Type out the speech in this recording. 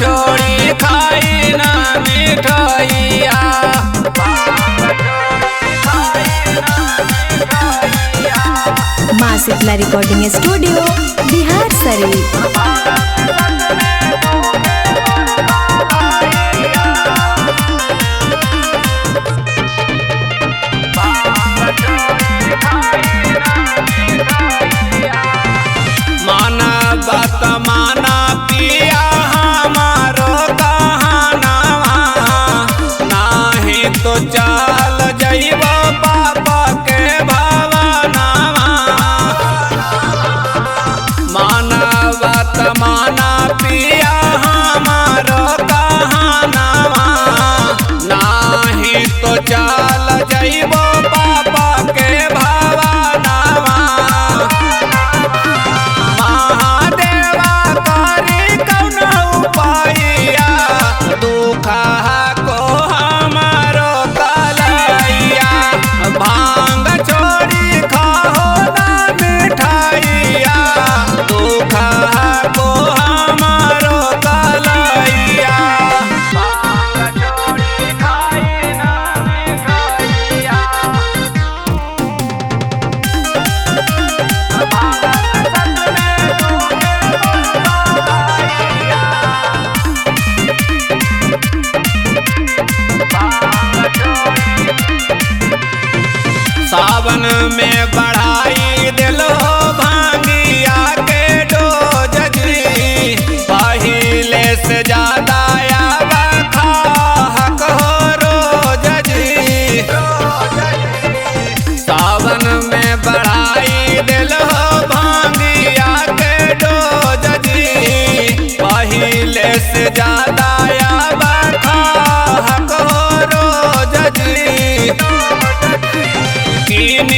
छोड़ी खाई ना मिठाइया। माँ शीतला रिकॉर्डिंग स्टूडियो बिहार शरीफ। माना बात माना पिया हमारो कहनावा, नाही तो चल जइबो पापा के भवनावा। माना बात माना पिया हमारो कहनावा, नाही तो चल जइबो पापा के भवनावा। महादेवा करी कौन उपाइया, दुखा को हमारो कलैया। भांग छोड़ी खाओ ना मिठाइया, दुखा को हमारो कलैया। भांग छोड़ी खाई ना मिठाइया। सावन में बढ़ाई दिलो भांगिया के डोज जी, पहिले से ज्यादा खाहक हो रोज जी। सावन में बढ़ाई दिलो भांगिया के डोज जी, पहिले से ज्यादा खाहक हो रोज जी। कीन